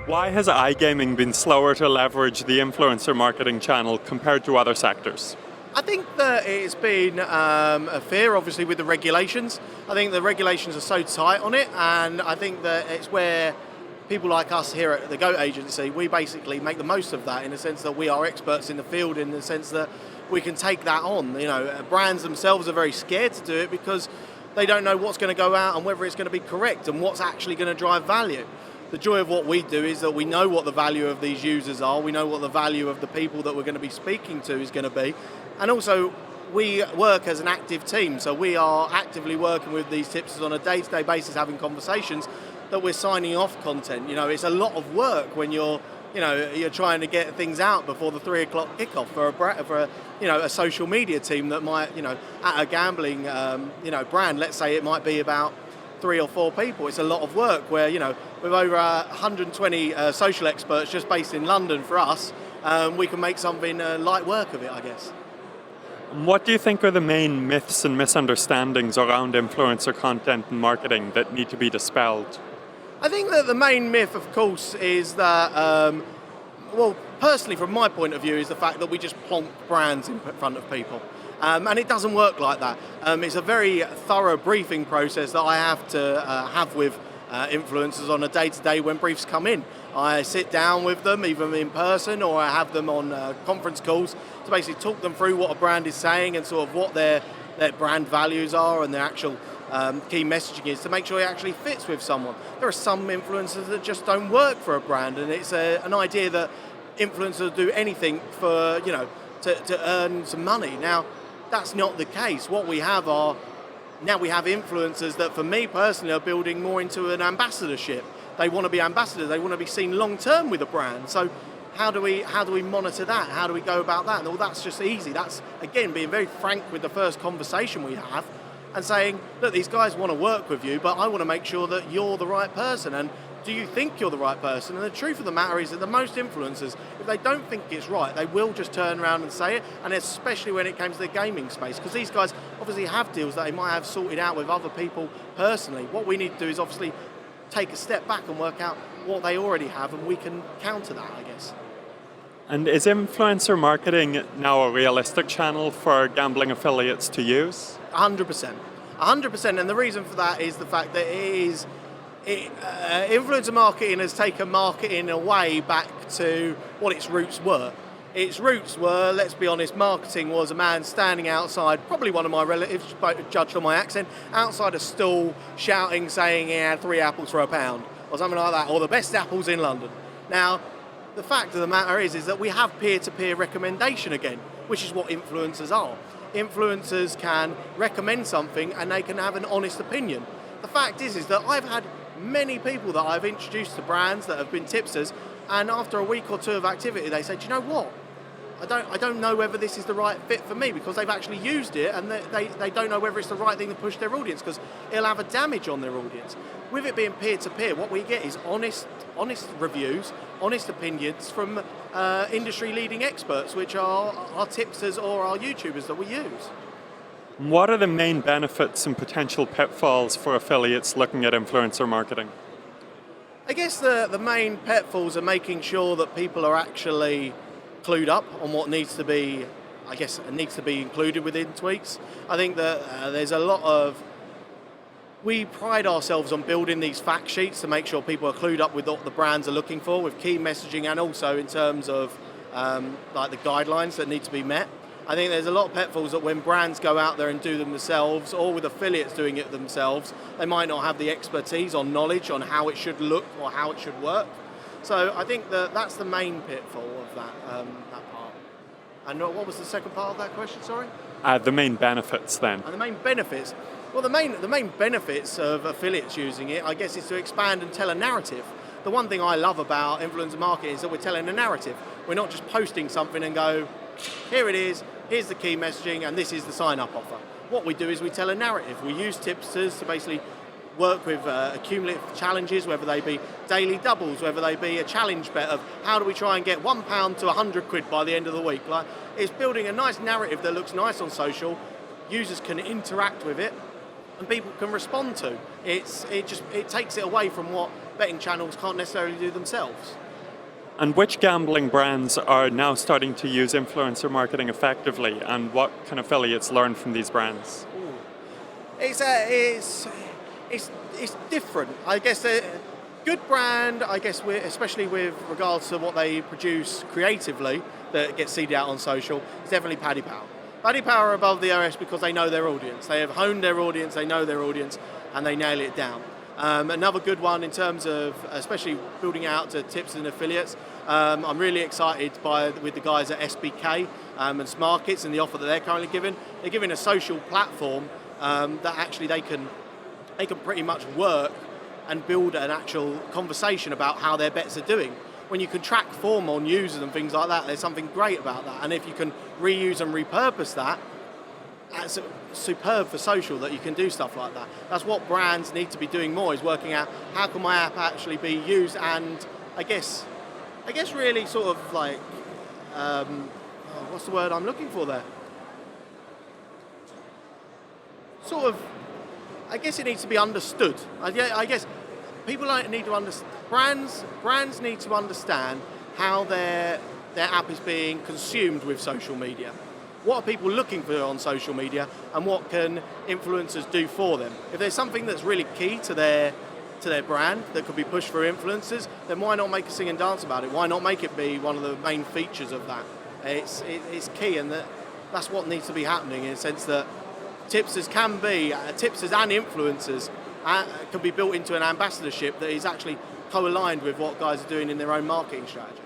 Why has iGaming been slower to leverage the influencer marketing channel compared to other sectors? I think that it's been a fear, obviously, with the regulations. I think the regulations are so tight on it, and I think that it's where people like us here at the GOAT agency, we basically make the most of that in the sense that we are experts in the field, in the sense that we can take that on. You know, brands themselves are very scared to do it because they don't know what's going to go out and whether it's going to be correct and what's actually going to drive value. The joy of what we do is that we know what the value of these users are, we know what the value of the people that we're going to be speaking to is going to be, and also we work as an active team, so we are actively working with these tipsters on a day-to-day basis, having conversations that we're signing off content. You know, it's a lot of work when you're trying to get things out before the 3 o'clock kickoff for a social media team that might, at a gambling, brand, let's say it might be about 3 or 4 people. It's a lot of work where, with over 120 social experts just based in London for us, we can make something light work of it, I guess. What do you think are the main myths and misunderstandings around influencer content and marketing that need to be dispelled? I think that the main myth, of course, is that, personally from my point of view, is the fact that we just plonk brands in front of people. And it doesn't work like that. It's a very thorough briefing process that I have to have with influencers on a day-to-day when briefs come in. I sit down with them, either in person or I have them on conference calls to basically talk them through what a brand is saying and sort of what their brand values are and their actual key messaging is to make sure it actually fits with someone. There are some influencers that just don't work for a brand, and it's an idea that influencers do anything for, to earn some money. Now, that's not the case. What we have now we have influencers that, for me personally, are building more into an ambassadorship. They want to be ambassadors. They want to be seen long term with a brand. So how do we monitor that? How do we go about that? Well, that's just easy. That's, again, being very frank with the first conversation we have and saying, look, these guys want to work with you, but I want to make sure that you're the right person. And do you think you're the right person? And the truth of the matter is that the most influencers, if they don't think it's right, they will just turn around and say it, and especially when it comes to the gaming space, because these guys obviously have deals that they might have sorted out with other people personally. What we need to do is obviously take a step back and work out what they already have, and we can counter that, I guess. And is influencer marketing now a realistic channel for gambling affiliates to use? 100%. 100%, and the reason for that is the fact that influencer marketing has taken marketing away back to what its roots were. Its roots were, let's be honest, marketing was a man standing outside, probably one of my relatives, judged on my accent, outside a stall shouting, saying he had 3 apples for £1, or something like that, or the best apples in London. Now, the fact of the matter is that we have peer-to-peer recommendation again, which is what influencers are. Influencers can recommend something and they can have an honest opinion. The fact is that I've had many people that I've introduced to brands that have been tipsters, and after a week or 2 of activity they say, do you know what? I don't know whether this is the right fit for me, because they've actually used it and they don't know whether it's the right thing to push their audience, because it'll have a damage on their audience. With it being peer-to-peer, what we get is honest reviews, honest opinions from industry-leading experts, which are our tipsters or our YouTubers that we use. What are the main benefits and potential pitfalls for affiliates looking at influencer marketing? I guess the main pitfalls are making sure that people are actually clued up on what needs to be included within tweaks. I think that there's a lot of... We pride ourselves on building these fact sheets to make sure people are clued up with what the brands are looking for, with key messaging, and also in terms of like the guidelines that need to be met. I think there's a lot of pitfalls that when brands go out there and do them themselves, or with affiliates doing it themselves, they might not have the expertise or knowledge on how it should look or how it should work. So I think that's the main pitfall of that part. And what was the second part of that question, sorry? The main benefits then. And the main benefits? Well, the main benefits of affiliates using it, I guess, is to expand and tell a narrative. The one thing I love about influencer marketing is that we're telling a narrative. We're not just posting something and go, here it is, here's the key messaging, and this is the sign-up offer. What we do is we tell a narrative. We use tipsters to basically work with cumulative challenges, whether they be daily doubles, whether they be a challenge bet of how do we try and get £1 to £100 by the end of the week. Like, it's building a nice narrative that looks nice on social. Users can interact with it, and people can respond to. It takes it away from what betting channels can't necessarily do themselves. And which gambling brands are now starting to use influencer marketing effectively, and what can affiliates learn from these brands? It's different. I guess a good brand, I guess, especially with regards to what they produce creatively that gets seeded out on social, is definitely Paddy Power. Paddy Power are above the OS because they know their audience. They have honed their audience, they know their audience, and they nail it down. Another good one in terms of especially building out to tips and affiliates. I'm really excited with the guys at SBK and Smarkets and the offer that they're currently giving. They're giving a social platform that actually they can pretty much work and build an actual conversation about how their bets are doing. When you can track form on users and things like that, there's something great about that. And if you can reuse and repurpose that, that's superb for social that you can do stuff like that. That's what brands need to be doing more, is working out how can my app actually be used, and I guess really sort of like, what's the word I'm looking for there? Sort of, I guess it needs to be understood. I guess people need to understand, brands need to understand how their app is being consumed with social media. What are people looking for on social media, and what can influencers do for them? If there's something that's really key to their brand that could be pushed through influencers, then why not make a sing and dance about it? Why not make it be one of the main features of that? It's key, and that's what needs to be happening, in the sense that tipsters and influencers can be built into an ambassadorship that is actually co-aligned with what guys are doing in their own marketing strategy.